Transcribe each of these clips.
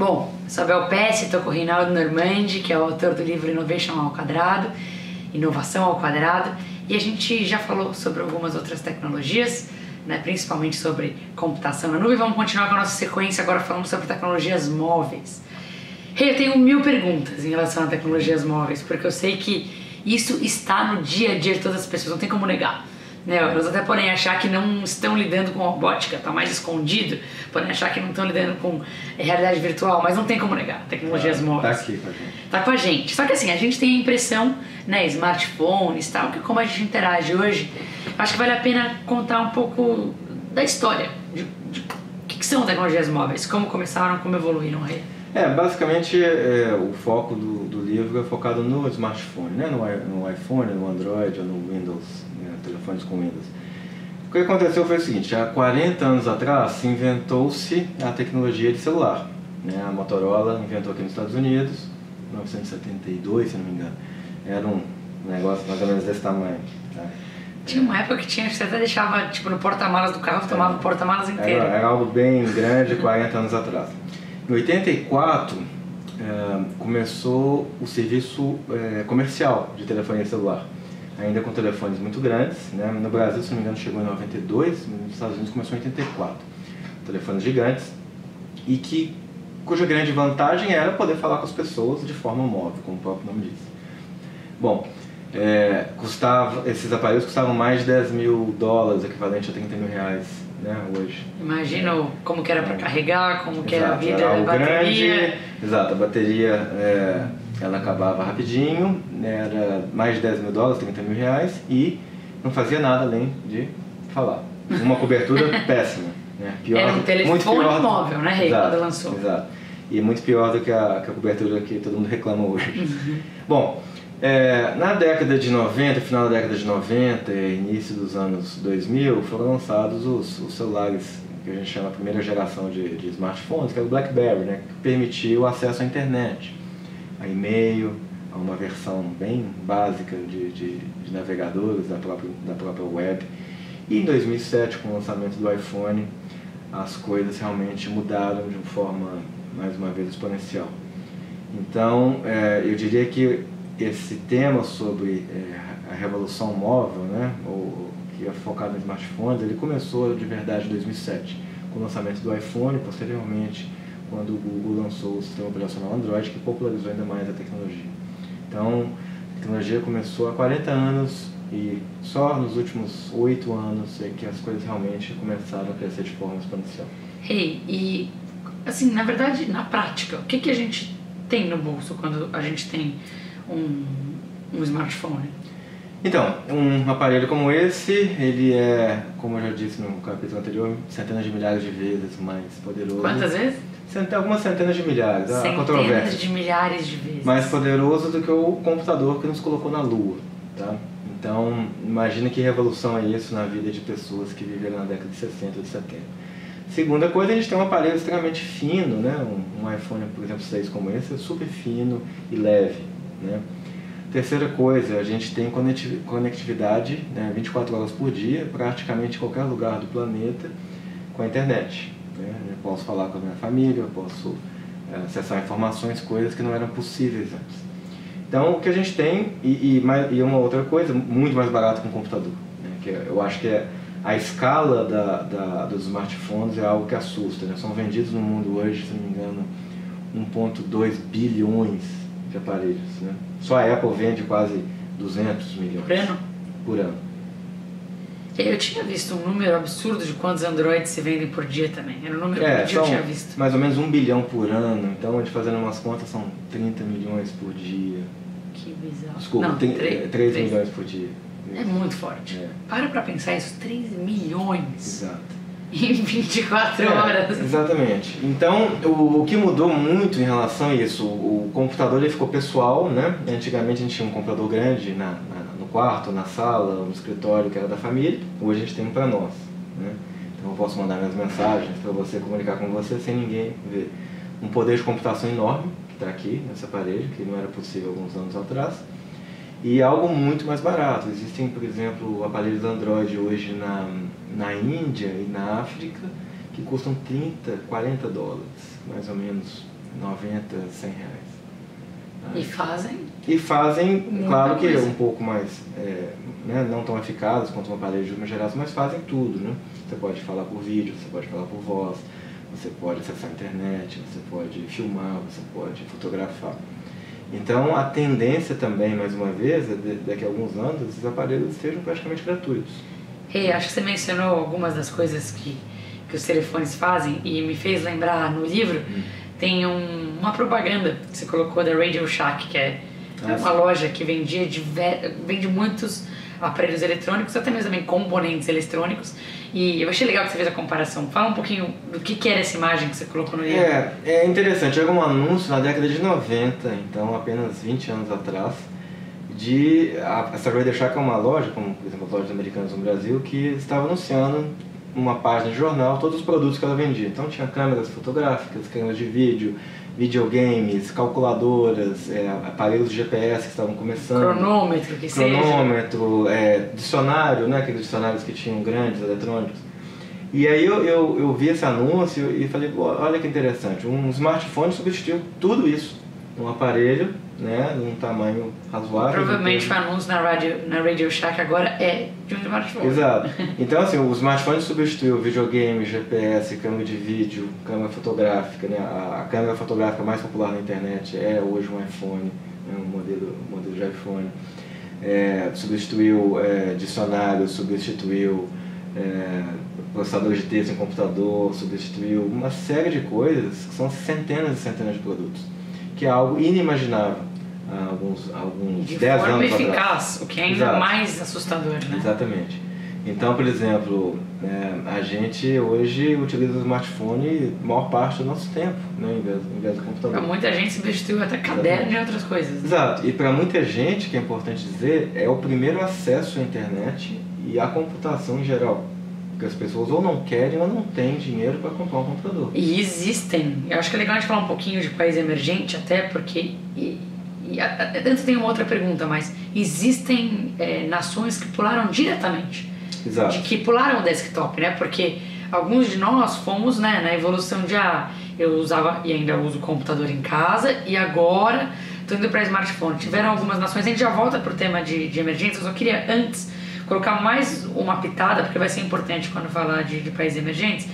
Bom, sou a Bel Pesce, estou com o Rinaldo Normandi, que é o autor do livro Innovation ao Quadrado, Inovação ao Quadrado, e a gente já falou sobre algumas outras tecnologias, né, principalmente sobre computação na nuvem. Vamos continuar com a nossa sequência agora falando sobre tecnologias móveis. Eu tenho 1000 perguntas em relação a tecnologias móveis, porque eu sei que isso está no dia a dia de todas as pessoas, não tem como negar. Né? Elas até podem achar que não estão lidando com robótica, está mais escondido, podem achar que não estão lidando com realidade virtual, mas não tem como negar, tecnologias móveis. Está aqui com a gente. Está com a gente. Só que assim, a gente tem a impressão, né, smartphones, tal, que como a gente interage hoje, acho que vale a pena contar um pouco da história, de o que são tecnologias móveis, como começaram, como evoluíram aí. Basicamente o foco do livro é focado no smartphone, né? No iPhone, no Android ou no Windows, né? Telefones com Windows. O que aconteceu foi o seguinte: há 40 anos atrás inventou-se a tecnologia de celular, né? A Motorola inventou aqui nos Estados Unidos, em 1972, se não me engano. Era um negócio mais ou menos desse tamanho. Tá? Tinha uma época que você até deixava tipo, no porta-malas do carro, tomava o porta-malas inteiro. Era algo bem grande 40 anos atrás. Em 84 começou o serviço comercial de telefonia celular, ainda com telefones muito grandes, né? No Brasil, se não me engano, chegou em 92, nos Estados Unidos começou em 84. Telefones gigantes, e cuja grande vantagem era poder falar com as pessoas de forma móvel, como o próprio nome diz. Bom, esses aparelhos custavam mais de $10.000, equivalente a R$30.000, né, hoje. Imagino como que era para carregar, como que era a vida da bateria. Grande, exato, a bateria ela acabava rapidinho, era mais de $10.000, R$30.000, e não fazia nada além de falar. Uma cobertura péssima. Né? Pior, era um telefone móvel, né, Rei, quando lançou. Exato. E muito pior do que a cobertura que todo mundo reclama hoje. Bom, na década de 90, final da década de 90 e início dos anos 2000, foram lançados os celulares que a gente chama a primeira geração de smartphones, que é o BlackBerry, né, que permitiu acesso à internet, a e-mail, a uma versão bem básica de navegadores da própria web. E em 2007, com o lançamento do iPhone, as coisas realmente mudaram de uma forma, mais uma vez, exponencial. Então, eu diria que esse tema sobre a revolução móvel, né, que é focado em smartphones, ele começou de verdade em 2007, com o lançamento do iPhone, posteriormente quando o Google lançou o sistema operacional Android, que popularizou ainda mais a tecnologia. Então, a tecnologia começou há 40 anos e só nos últimos 8 anos é que as coisas realmente começaram a crescer de forma exponencial. E assim, na verdade, na prática, o que a gente tem no bolso quando a gente tem um smartphone? Então, um aparelho como esse, ele é, como eu já disse no capítulo anterior, centenas de milhares de vezes mais poderoso. Quantas vezes? Algumas centenas de milhares, centenas de milhares de vezes. Mais poderoso do que o computador que nos colocou na Lua, tá? Então, imagina que revolução é isso na vida de pessoas que viveram na década de 60 ou de 70. Segunda coisa, a gente tem um aparelho extremamente fino, né? Um iPhone, por exemplo, 6 como esse, é super fino e leve, né? Terceira coisa, a gente tem conectividade, né, 24 horas por dia, praticamente em qualquer lugar do planeta, com a internet. Né? Eu posso falar com a minha família, eu posso acessar informações, coisas que não eram possíveis antes. Então, o que a gente tem, e uma outra coisa, muito mais barato que um computador. Né? Que eu acho que a escala dos smartphones é algo que assusta. Né? São vendidos no mundo hoje, se não me engano, 1,2 bilhões de aparelhos. Né? Só a Apple vende quase 200 milhões. Por ano. Eu tinha visto um número absurdo de quantos Androids se vendem por dia também. Era um número que eu tinha visto. Mais ou menos 1 bilhão por ano. Então, a gente fazendo umas contas, são 30 milhões por dia. Que bizarro. Desculpa, não, 3 milhões por dia. É muito forte. Para pensar isso, 3 milhões. Exato. Em 24 horas. Exatamente. Então, o que mudou muito em relação a isso, o computador ele ficou pessoal, né? Antigamente a gente tinha um computador grande no quarto, na sala, no escritório, que era da família. Hoje a gente tem um para nós, né? Então eu posso mandar minhas mensagens para você, comunicar com você sem ninguém ver. Um poder de computação enorme, que está aqui nesse aparelho, que não era possível alguns anos atrás. E algo muito mais barato. Existem, por exemplo, aparelhos Android hoje na Índia e na África que custam $30, $40, mais ou menos, 90, 100 reais. E fazem? E fazem, claro que coisa. um pouco mais, né, não tão eficazes quanto um aparelho de última geração, mas fazem tudo, né? Você pode falar por vídeo, você pode falar por voz, você pode acessar a internet, você pode filmar, você pode fotografar. Então a tendência também, mais uma vez, é daqui a alguns anos, esses aparelhos sejam praticamente gratuitos. Acho que você mencionou algumas das coisas que os telefones fazem e me fez lembrar no livro, tem uma propaganda que você colocou da Radio Shack, que é uma loja que vende muitos aparelhos eletrônicos, até mesmo também componentes eletrônicos, e eu achei legal que você fez a comparação. Fala um pouquinho do que era essa imagem que você colocou no livro. É interessante, era um anúncio na década de 90, então apenas 20 anos atrás, essa Radio Shack é uma loja, como por exemplo as lojas americanas no Brasil, que estava anunciando uma página de jornal todos os produtos que ela vendia. Então tinha câmeras fotográficas, câmeras de vídeo, videogames, calculadoras, aparelhos de GPS que estavam começando. Cronômetro, dicionário, né, aqueles dicionários que tinham grandes eletrônicos. E aí eu vi esse anúncio e falei, olha que interessante, um smartphone substituiu tudo isso num aparelho, né, num tamanho razoável. Provavelmente o anúncio na Radio Shack agora é de um smartphone. Exato. Então assim, o smartphone substituiu videogame, GPS, câmera de vídeo, câmera fotográfica, né? A câmera fotográfica mais popular na internet é hoje um iPhone, né? um modelo de iPhone. Substituiu dicionário, substituiu processador de texto em computador, substituiu uma série de coisas que são centenas e centenas de produtos, que é algo inimaginável há alguns 10 anos atrás. De forma eficaz, atrás. O que é ainda mais assustador, né? Exatamente. Então, por exemplo, a gente hoje utiliza o smartphone a maior parte do nosso tempo, né, em vez do computador. Para muita gente substituiu até caderno e outras coisas. Exato. E para muita gente, que é importante dizer, é o primeiro acesso à internet e à computação em geral. Porque as pessoas ou não querem ou não têm dinheiro para comprar um computador. E existem, eu acho que é legal a gente falar um pouquinho de país emergente, até porque, antes tem uma outra pergunta, mas existem nações que pularam diretamente. Exato. Que pularam o desktop, né? Porque alguns de nós fomos, né, na evolução de eu usava e ainda uso computador em casa e agora estou indo para smartphone. Tiveram algumas nações, a gente já volta para o tema de emergência, eu só queria antes colocar mais uma pitada, porque vai ser importante quando falar de países emergentes.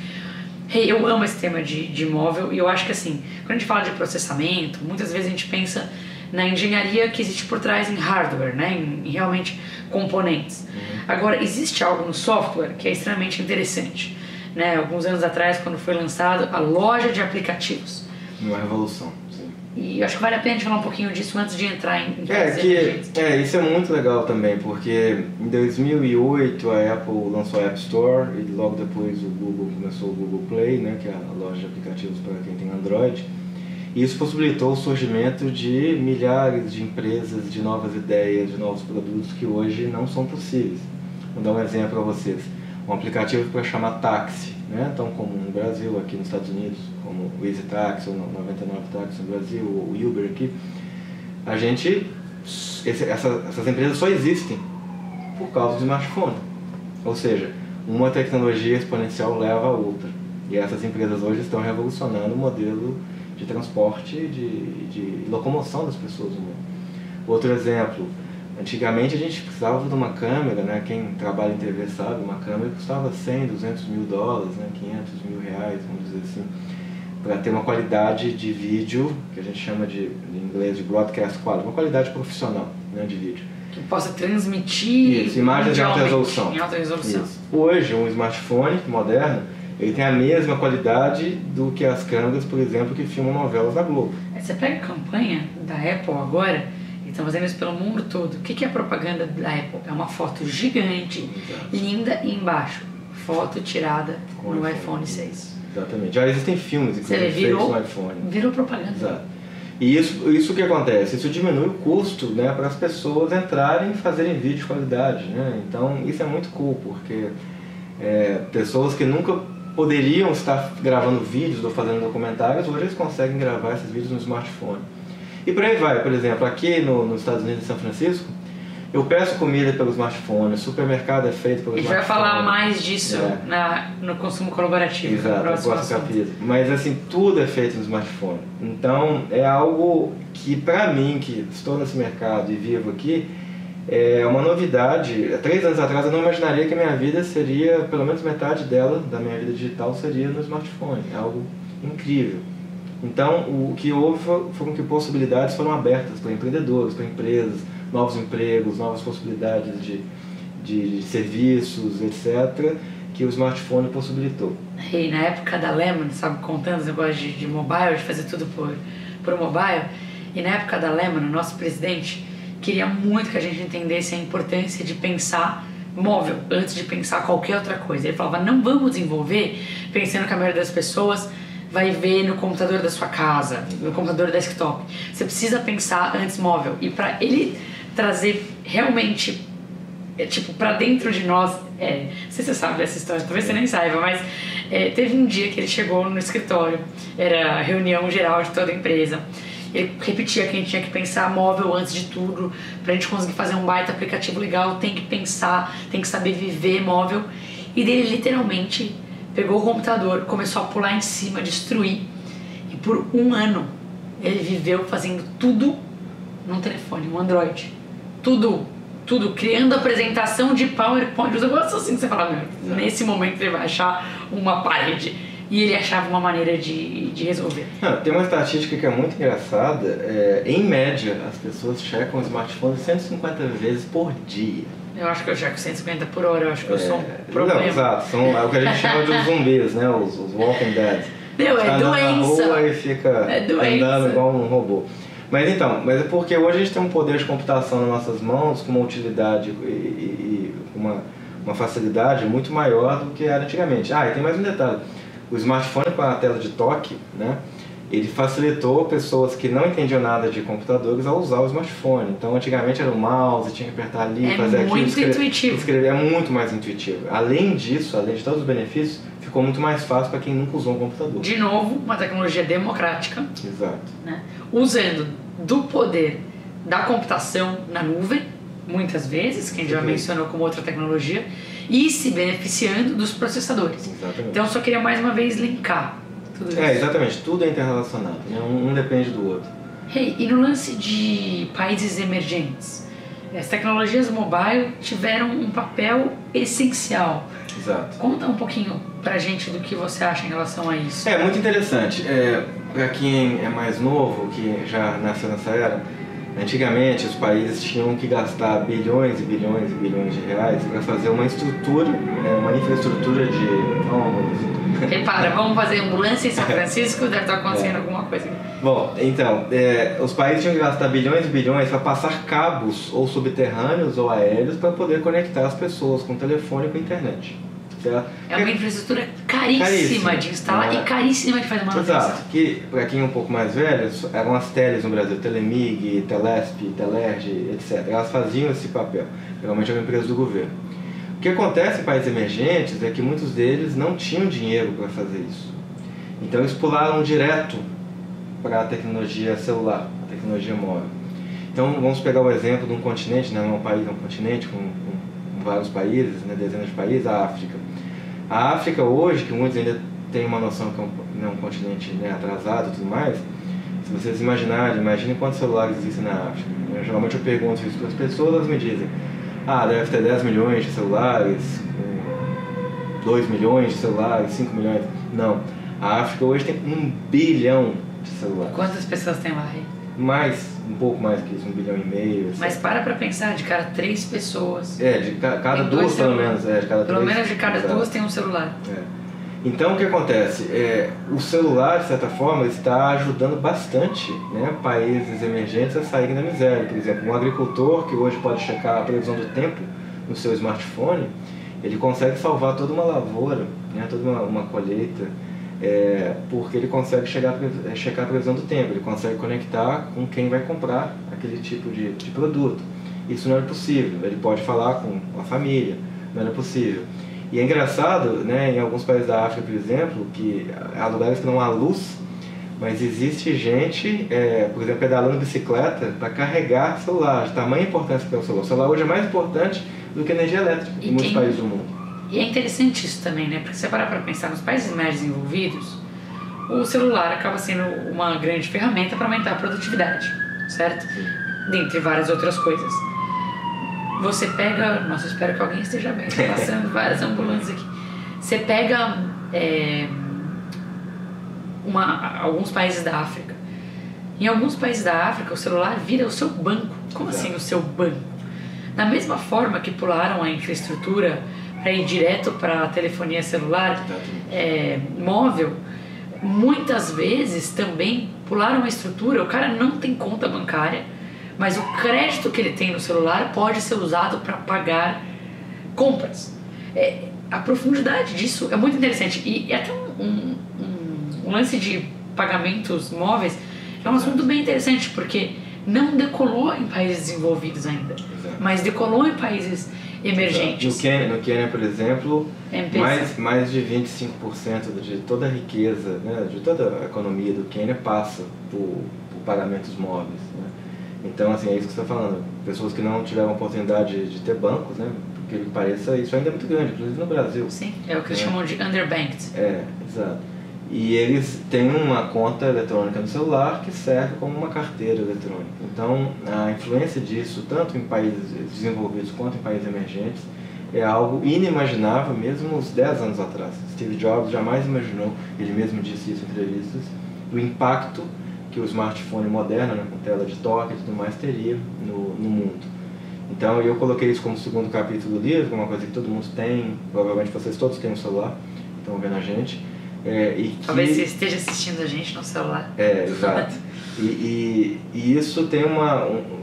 Eu amo esse tema de móvel e eu acho que assim, quando a gente fala de processamento, muitas vezes a gente pensa na engenharia que existe por trás em hardware, né, em realmente componentes. Agora, existe algo no software que é extremamente interessante. Né? Alguns anos atrás, quando foi lançado a loja de aplicativos. Uma revolução, sim. E eu acho que vale a pena a gente falar um pouquinho disso antes de entrar em emergentes. Isso é muito legal também, porque em 2008 a Apple lançou a App Store e logo depois o Google começou o Google Play, né, que é a loja de aplicativos para quem tem Android. E isso possibilitou o surgimento de milhares de empresas, de novas ideias, de novos produtos que hoje não são possíveis. Vou dar um exemplo para vocês. Um aplicativo para chamar táxi, né? Tão comum no Brasil, aqui nos Estados Unidos, como o Easy Taxi, ou 99 Táxi no Brasil, ou o Uber aqui. Essas empresas só existem por causa do smartphone. Ou seja, uma tecnologia exponencial leva a outra. E essas empresas hoje estão revolucionando o modelo de transporte, de locomoção das pessoas no mundo. Outro exemplo, antigamente a gente precisava de uma câmera, né? Quem trabalha em TV sabe, uma câmera custava 100, 200 mil dólares, né? 500 mil reais, vamos dizer assim, para ter uma qualidade de vídeo, que a gente chama em inglês de broadcast quality, uma qualidade profissional, né, de vídeo. Que possa transmitir imagens de alta resolução. Em alta resolução. Isso. Hoje, um smartphone moderno, ele tem a mesma qualidade do que as câmeras, por exemplo, que filmam novelas da Globo. Você pega a campanha da Apple agora, e estão fazendo isso pelo mundo todo. O que é a propaganda da Apple? É uma foto gigante, linda, e embaixo, foto tirada no iPhone 6. Exatamente. Já existem filmes, inclusive, feitos no iPhone. Virou propaganda. Exato. E isso que acontece? Isso diminui o custo, né, para as pessoas entrarem e fazerem vídeo de qualidade, né? Então isso é muito cool, porque pessoas que nunca poderiam estar gravando vídeos ou fazendo documentários, hoje eles conseguem gravar esses vídeos no smartphone. E por aí vai. Por exemplo, aqui nos Estados Unidos, em São Francisco, Eu peço comida pelo smartphone, o supermercado é feito pelo smartphone. A gente vai falar mais disso no consumo colaborativo. Exato, no próximo capítulo. Mas assim, tudo é feito no smartphone. Então é algo que para mim, que estou nesse mercado e vivo aqui, é uma novidade. Há 3 anos atrás eu não imaginaria que a minha vida seria, pelo menos metade dela, da minha vida digital, seria no smartphone. É algo incrível. Então o que houve foram que possibilidades foram abertas para empreendedores, para empresas, novos empregos, novas possibilidades de serviços, etc., que o smartphone possibilitou. E na época da Lemon, sabe, contando os negócios de mobile, de fazer tudo por mobile, e na época da Lemon, o nosso presidente queria muito que a gente entendesse a importância de pensar móvel antes de pensar qualquer outra coisa. Ele falava, não vamos desenvolver pensando que a maioria das pessoas vai ver no computador da sua casa, no computador desktop. Você precisa pensar antes móvel. E para ele trazer realmente, tipo, para dentro de nós, não sei se você sabe dessa história, talvez você nem saiba, mas teve um dia que ele chegou no escritório, era a reunião geral de toda a empresa. Ele repetia que a gente tinha que pensar móvel antes de tudo, pra gente conseguir fazer um baita aplicativo legal, tem que pensar, tem que saber viver móvel. E dele literalmente pegou o computador, começou a pular em cima, destruir. E por 1 ano ele viveu fazendo tudo num telefone, um Android. Tudo, criando apresentação de PowerPoint. Os negócios assim que você fala, meu, nesse momento ele vai achar uma parede. E ele achava uma maneira de resolver. Tem uma estatística que é muito engraçada. Em média, as pessoas checam o smartphone 150 vezes por dia. Eu acho que eu checo 150 por hora, eu acho que eu sou um problema. Não, exato, é o que a gente chama de zumbis, né? Os Walking Dead. Meu, é doença. Na rua e fica andando igual um robô. Mas é porque hoje a gente tem um poder de computação nas nossas mãos com uma utilidade e uma facilidade muito maior do que era antigamente. E tem mais um detalhe. O smartphone com a tela de toque, né, ele facilitou pessoas que não entendiam nada de computadores a usar o smartphone. Então antigamente era o mouse, tinha que apertar ali, fazer aquilo. É muito intuitivo. Escrever é muito mais intuitivo. Além disso, além de todos os benefícios, ficou muito mais fácil para quem nunca usou um computador. De novo, uma tecnologia democrática. Exato. Né, usando do poder da computação na nuvem, muitas vezes, que a gente já mencionou como outra tecnologia, e se beneficiando dos processadores. Exatamente. Então eu só queria mais uma vez linkar tudo isso. Exatamente, tudo é interrelacionado, né? Um depende do outro. E no lance de países emergentes, as tecnologias mobile tiveram um papel essencial. Exato. Conta um pouquinho pra gente do que você acha em relação a isso. Muito interessante. Para quem é mais novo, que já nasceu nessa era, antigamente os países tinham que gastar bilhões e bilhões e bilhões de reais para fazer uma estrutura, uma infraestrutura de... Repara, vamos fazer ambulância em São Francisco, deve estar acontecendo alguma coisa aqui. Bom, então, os países tinham que gastar bilhões e bilhões para passar cabos ou subterrâneos ou aéreos para poder conectar as pessoas com telefone e com internet. Certo? É uma infraestrutura caríssima de instalar e caríssima de fazer manutenção. Exato, que para quem é um pouco mais velho, eram as teles no Brasil, Telemig, Telesp, Telerge, etc. Elas faziam esse papel, geralmente eram empresas do governo. O que acontece em países emergentes é que muitos deles não tinham dinheiro para fazer isso. Então eles pularam direto para a tecnologia celular, a tecnologia móvel. Então vamos pegar o exemplo de um continente, não é um país, é um continente com vários países, né, dezenas de países, a África. A África hoje, que muitos ainda têm uma noção que é um continente, né, atrasado e tudo mais, se vocês imaginem quantos celulares existem na África. Geralmente eu pergunto isso para as pessoas, elas me dizem, deve ter 10 milhões de celulares, 2 milhões de celulares, 5 milhões. Não, a África hoje tem 1 bilhão de celulares. Quantas pessoas tem lá, Rei? Um pouco mais que isso, 1,5 bilhão. Mas para pensar, de cada 3 pessoas. De cada 2 pelo menos. Pelo menos de cada 2 tem um celular. Então o que acontece? O celular, de certa forma, está ajudando bastante, né, países emergentes a saírem da miséria. Por exemplo, um agricultor que hoje pode checar a previsão do tempo no seu smartphone, ele consegue salvar toda uma lavoura, né, toda uma colheita, porque ele consegue checar a previsão do tempo, ele consegue conectar com quem vai comprar aquele tipo de produto. Isso não é possível, ele pode falar com a família, não é possível. E é engraçado, né, em alguns países da África, por exemplo, que há lugares que não há luz, Mas existe gente, por exemplo, pedalando bicicleta para carregar celular, de tamanha importância que é o celular. O celular hoje é mais importante do que a energia elétrica em muitos países do mundo. E é interessante isso também, né? Porque se você parar para pensar nos países mais desenvolvidos, o celular acaba sendo uma grande ferramenta para aumentar a produtividade, certo? Dentre várias outras coisas. Você pega... Nossa, eu espero que alguém esteja bem. Estou passando várias ambulâncias aqui. Você pega alguns países da África. Em alguns países da África, o celular vira o seu banco. Como assim o seu banco? Da mesma forma que pularam a infraestrutura para ir direto para a telefonia celular móvel, muitas vezes também pularam a estrutura. O cara não tem conta bancária, mas o crédito que ele tem no celular pode ser usado para pagar compras. A profundidade disso é muito interessante. E até um lance de pagamentos móveis é um assunto bem interessante, porque não decolou em países desenvolvidos ainda, mas decolou em países emergentes. No Quênia, por exemplo, mais de 25% de toda a riqueza, né, de toda a economia do Quênia passa por pagamentos móveis, né? Então, assim, é isso que você está falando. Pessoas que não tiveram a oportunidade de ter bancos, né? Porque ele pareça, isso ainda é muito grande, inclusive no Brasil. Sim, é o que eles chamam de underbanked. Exato. E eles têm uma conta eletrônica no celular que serve como uma carteira eletrônica. Então, a influência disso, tanto em países desenvolvidos quanto em países emergentes, é algo inimaginável mesmo uns 10 anos atrás. Steve Jobs jamais imaginou, ele mesmo disse isso em entrevistas, o impacto que o smartphone moderno, né, com tela de toque e tudo mais, teria no mundo. Então, eu coloquei isso como segundo capítulo do livro, como uma coisa que todo mundo tem, provavelmente vocês todos têm um celular, estão vendo a gente. Talvez você esteja assistindo a gente no celular. Exato. E isso tem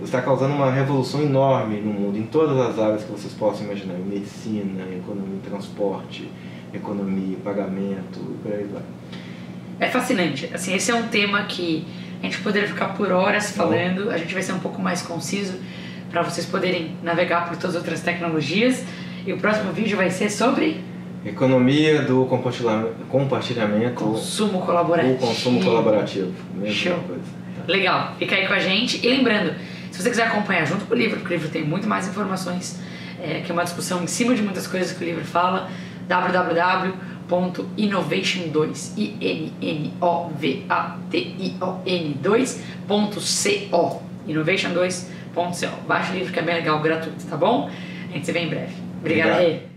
está causando uma revolução enorme no mundo, em todas as áreas que vocês possam imaginar, em medicina, em economia, em transporte, economia, pagamento, e por aí vai. É fascinante. Assim, esse é um tema que a gente poderia ficar por horas falando. A gente vai ser um pouco mais conciso para vocês poderem navegar por todas as outras tecnologias. E o próximo vídeo vai ser sobre economia do compartilhamento, consumo colaborativo. O consumo colaborativo. Show. Coisa. Legal, fica aí com a gente. E lembrando, se você quiser acompanhar junto com o livro, porque o livro tem muito mais informações, que é uma discussão em cima de muitas coisas que o livro fala, www.innovation2.co Innovation2.co. Baixa o livro que é bem legal, gratuito, tá bom? A gente se vê em breve. Obrigada.